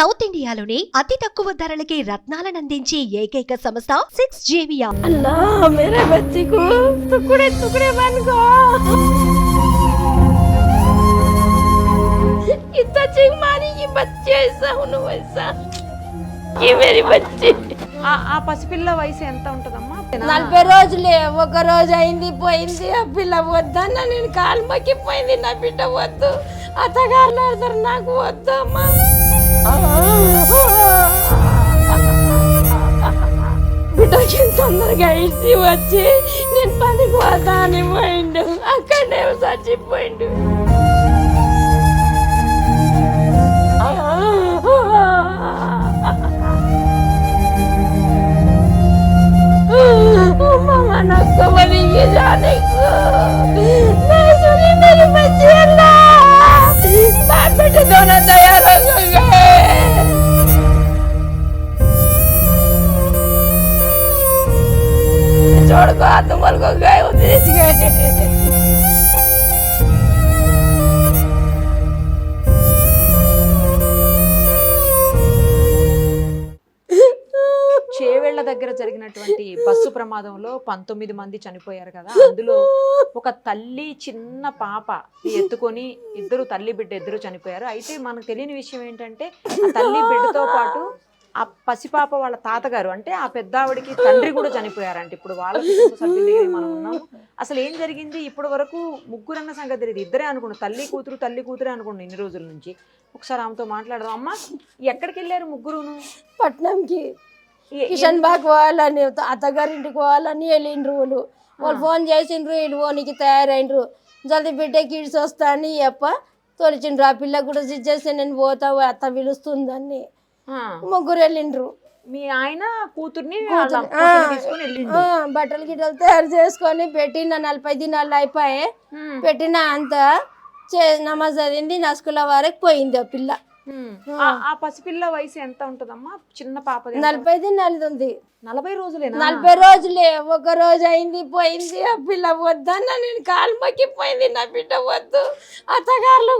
South ఇండియాలోని అతి తక్కువ ధరలకి రత్నాలనందించే ఏకైక సంస్థ 6JVR। अल्लाह मेरे बच्चे को टुकड़े टुकड़े बन गो इतना चिंग मारी ये बच्चे ऐसा होने वैसा ये मेरी बच्ची ఆ పసిపిల్ల వయసు ఎంత ఉంటదమ్మా? 40 రోజులే ఒక రోజు అయింది పోయింది ఆ పిల్ల వద్దన్న నేను కాలు మొక్కిపోయింది నా బిడ్డ వద్దు అత్తగారు ఆడతారు నాకు వద్దు అమ్మా బిడ్డకి తొందరగా ఇచ్చి వచ్చి నేను పనికి పోతా అని పోయిండు అక్కడనే చచ్చిపోయిండు मामा नको बनी ये जाने को मैं सुनी मेरी बच्ची अल्लाह बाप बेटे दोनों तैयार हो गए छोड़ को हाथ मल को गए उधर गए చేవేళ్ల దగ్గర జరిగినటువంటి బస్సు ప్రమాదంలో 19 మంది చనిపోయారు కదా. అందులో ఒక తల్లి చిన్న పాప ఎత్తుకొని ఇద్దరు తల్లి బిడ్డ ఇద్దరు చనిపోయారు. అయితే మనకు తెలియని విషయం ఏంటంటే ఆ తల్లి బిడ్డతో పాటు ఆ పసిపాప వాళ్ళ తాతగారు అంటే ఆ పెద్దావిడికి తండ్రి కూడా చనిపోయారంటే. ఇప్పుడు వాళ్ళ కుటుంబ సభ్యుల దగ్గర మనం ఉన్నాము. అసలు ఏం జరిగింది ఇప్పటి వరకు ముగ్గురన్న సంగతి తెలియదు. ఇద్దరే అనుకున్నాం, తల్లి కూతురే అనుకున్నాం ఇన్ని రోజుల నుంచి. ఒకసారి ఆమెతో మాట్లాడదాం. అమ్మ ఎక్కడికి వెళ్ళారు ముగ్గురును? పట్నంకి కిషన్ బాగ్ పోవాలని అత్తగారింటికి పోవాలని వెళ్ళిండ్రు వాళ్ళు ఫోన్ చేసిండ్రు వీళ్ళు పోనీకి తయారైండ్రు జల్దీ బిడ్డకి ఇడిచి వస్తా అని చెప్ప తోలిచిండ్రు ఆ పిల్ల కూడా చేస్తే నేను పోతా అత్త పిలుస్తుందని ముగ్గురు వెళ్ళిండ్రు. మీ ఆయన కూతుర్ని బట్టలు గిట్టలు తయారు చేసుకొని పెట్టిన 40 దినాలు అయిపోయి పెట్టిన అంత నమాజ్ చదివింది నస్కుల వరకు పోయింది ఆ పిల్ల. ఆ పసిపిల్ల వయసు ఎంత ఉంటదమ్మా? చిన్న పాప 40 దినాలు ఉంది. 40 రోజులేనా? 40 రోజులే ఒక రోజు అయింది పోయింది ఆ పిల్ల వద్దన్న నేను కాలు మొక్కిపోయింది నా బిడ్డ వద్దు అత్తగారులు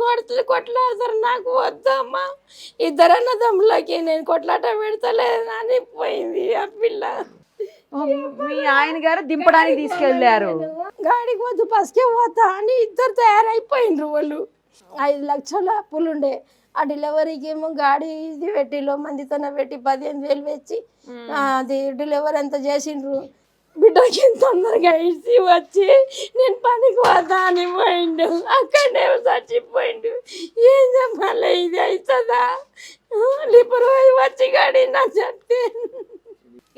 కొట్లాడతారు నాకు వద్దు అమ్మా ఇద్దరు అన్నదమ్ములకి నేను కొట్లాట పెడతలేదు అని పోయింది ఆ పిల్ల. మీ ఆయన గారు దింపడానికి తీసుకెళ్లారు. గాడికి వద్దు పసుకే పోతా అని ఇద్దరు తయారైపోయిండ్రు వాళ్ళు. 5 లక్షల అప్పులుండే ఆ డెలివరీకి ఏమో గాడి ఇది పెట్టిలో మందితోనే పెట్టి 15,000 పెట్టి అది డెలివరీ అంతా చేసిండ్రు. బిడ్డకి తొందరగా ఇచ్చి వచ్చి నేను పనికి పోతా అని పోయిండు అక్కడనే చచ్చిపోయిండు. ఏం చెప్పాలి ఇది అవుతుందా లిపరు వచ్చి గాడి నా చెప్తే.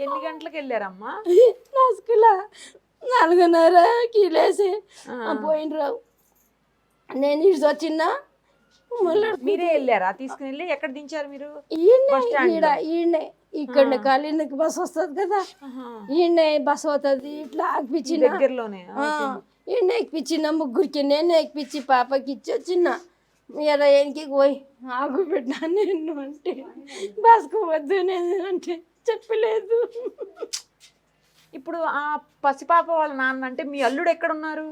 ఎన్ని గంటలకు వెళ్ళారమ్మా? నసుకుల 4:30కి లేసి పోయిండ్రు. నేను ఇటు వచ్చినా మీరే వెళ్ళారా తీసుకుని వెళ్ళి? ఎక్కడ దించారు మీరు? ఈయనే ఇక్కడ కాలికి బస్ వస్తుంది కదా ఈయనే బస్ అవుతుంది ఇట్లా ఎక్కిపించిన దగ్గరలోనే ఈయన ఎక్కిపించిన ముగ్గురికి నేను ఎక్కిపించి పాపకి ఇచ్చి వచ్చిన మీర ఏనికి పోయి ఆగు పెట్టినా నేను అంటే బస్కు వద్దు నేను అంటే చెప్పలేదు. ఇప్పుడు ఆ పసిపాప వాళ్ళ నాన్న అంటే మీ అల్లుడు ఎక్కడున్నారు?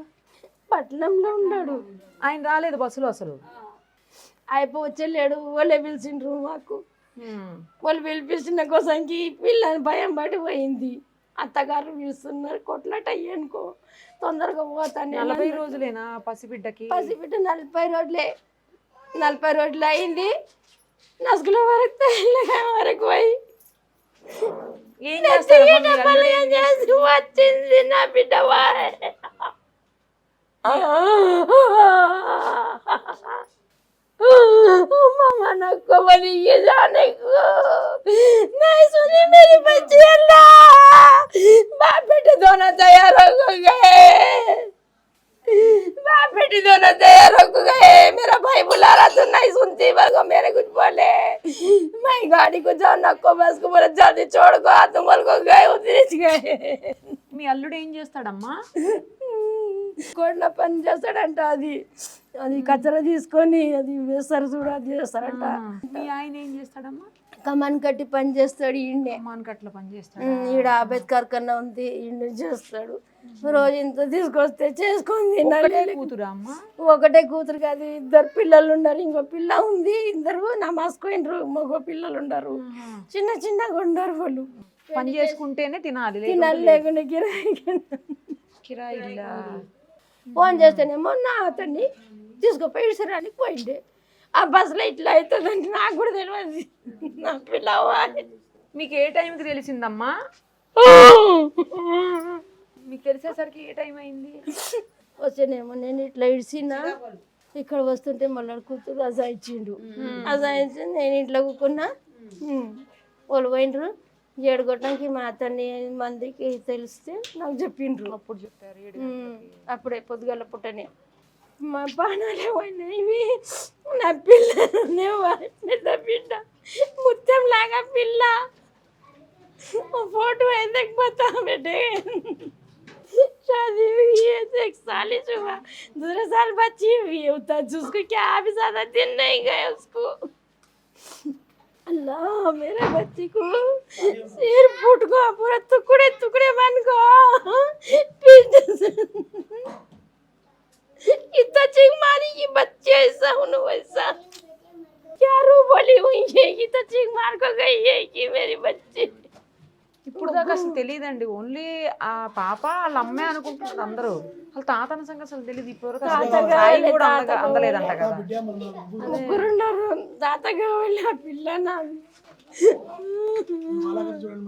పట్నంలో ఉన్నాడు. ఆయన రాలేదు బస్సులో అసలు? వచ్చలేడు. వాళ్ళే పిలిచిండ్రు మాకు. వాళ్ళు పిలిపించిన కోసానికి పిల్లని భయం పడి పోయింది. అత్తగారు పిలుస్తున్నారు కొట్లాట అయ్యనుకో తొందరగా పోతాను. 40 రోజులేనా పసిబిడ్డకి? పసిబిడ్డ 40 రోజులే 40 రోజులు అయింది. నసుగుల వరకు పోయి చేసి వచ్చింది నా బిడ్డ. मामा नको बनी ये जाने को मैं सुनी मेरी बच्ची अल्लाह बाप बेटे दोनों तैयार हो गए बाप बेटी दोनों तैयार हो गए. मेरा भाई बुला रहा तो नहीं सुनती बल्कि मेरे कुछ बोले मैं गाड़ी को जाओ नको बस को बोले जल्दी छोड़ को हाथ मल को गए उधर गए. మీ అల్లుడు ఏం చేస్తాడమ్మా? కోట్ల పని చేస్తాడంట. అది అది కచ్చర తీసుకొని అది వేస్తారు చూడు, అది చేస్తారంట. మీ ఆయన ఏం చేస్తాడమ్మా? కమాన్ కట్టి పని చేస్తాడు. ఈయనే మానకట్ల పని చేస్తాడు. ఈడ అంబేద్కర్ కన్నా ఉంది, ఈయన చేస్తాడు. రోజు ఇంత తీసుకొస్తే చేసుకొని తినాలి. కూతురా అమ్మా? ఒకటే కూతురు కాదు, 2 పిల్లలు ఉన్నారు. ఇంకో పిల్ల ఉంది. 2 నమాజ్కోయినరు. మగ పిల్లలు ఉండరు. చిన్న చిన్నగా ఉండరు వాళ్ళు. పని చేసుకుంటేనే తినాలి, తినాలి లేకుండా కిరాయి ఇల్లా? ఫోన్ చేస్తేనేమో నా అతన్ని తీసుకుపోయి ఇసరానికి పోయిండే. ఆ బస్సులో ఇట్లా అవుతుందంటే నాకు కూడా తెలియదు. నా పిల్లవా మీకు ఏ టైంకి తెలిసిందమ్మా? మీకు తెలిసేసరికి ఏ టైం అయింది? వస్తేనేమో నేను ఇట్లా ఇడిచినా, ఇక్కడ వస్తుంటే మళ్ళీ కూతురు అజాయించిండు. అజాయించి నేను ఇంట్లో కూకున్నా. వాళ్ళు పోయినరు. 7 గంటలకి మా అతన్ని మందికి తెలిస్తే నాకు చెప్పిండ్రు. అప్పుడు చెప్పారు 7 అప్పుడే పొద్దుగల పుట్టనే మా బాణాలే పోయినాయి. ఇవి నా పిల్ల బిడ్డ ముత్యం లాగా పిల్ల. फोटो है देख बता बेटे, शादी हुई है 1 साल ही हुआ, 2 साल बच्ची हुई है उतना उसको क्या अभी ज्यादा दिन नहीं गए उसको। अल्लाह मेरे बच्ची को सिर फूट गया पूरा, टुकड़े टुकड़े बन गया। इतना चिंग मारी कि बच्चे ऐसा होने वैसा, क्या रू बोली हुई है कि तो चिंग मार को गई है कि मेरी बच्ची। ఇప్పుడు దాకా అసలు తెలియదండి. ఓన్లీ ఆ పాప వాళ్ళ అమ్మే అనుకుంటున్నారు అందరూ. వాళ్ళ తాతన సంగతి అసలు తెలియదు. ఇప్పుడు అందలేదంట కదా. ముగ్గురున్నారు తాత కావాలి ఆ పిల్ల నాది.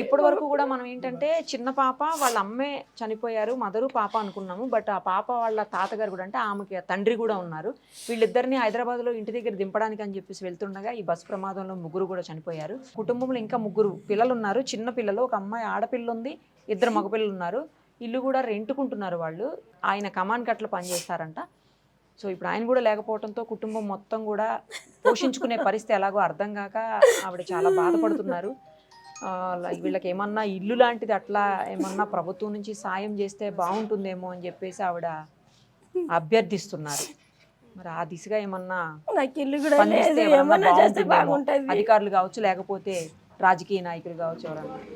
ఇప్పటి వరకు కూడా మనం ఏంటంటే చిన్న పాప వాళ్ళ అమ్మే చనిపోయారు, మదరు పాప అనుకున్నాము. బట్ ఆ పాప వాళ్ళ తాతగారు కూడా, అంటే ఆమెకి తండ్రి కూడా ఉన్నారు. వీళ్ళిద్దరిని హైదరాబాద్లో ఇంటి దగ్గర దింపడానికి అని చెప్పేసి వెళ్తుండగా ఈ బస్సు ప్రమాదంలో 3 కూడా చనిపోయారు. కుటుంబంలో ఇంకా 3 పిల్లలు ఉన్నారు, చిన్న పిల్లలు. ఒక అమ్మాయి ఆడపిల్ల ఉంది, 2 మగపిల్లలు ఉన్నారు. ఇల్లు కూడా రెంటుకుంటున్నారు వాళ్ళు. ఆయన కమాన్ కట్ల పని చేస్తారంట. సో ఇప్పుడు ఆయన కూడా లేకపోవడంతో కుటుంబం మొత్తం కూడా పోషించుకునే పరిస్థితి ఎలాగో అర్థం కాక ఆవిడ చాలా బాధపడుతున్నారు. వీళ్ళకి ఏమన్నా ఇల్లు లాంటిది అట్లా ఏమన్నా ప్రభుత్వం నుంచి సాయం చేస్తే బాగుంటుందేమో అని చెప్పేసి ఆవిడ అభ్యర్థిస్తున్నారు. మరి ఆ దిశగా ఏమన్నా స్పందిస్తే ఎవరన్నా బాగుంటుందేమో, అధికారులు కావచ్చు లేకపోతే రాజకీయ నాయకులు కావచ్చు ఎవరన్నా.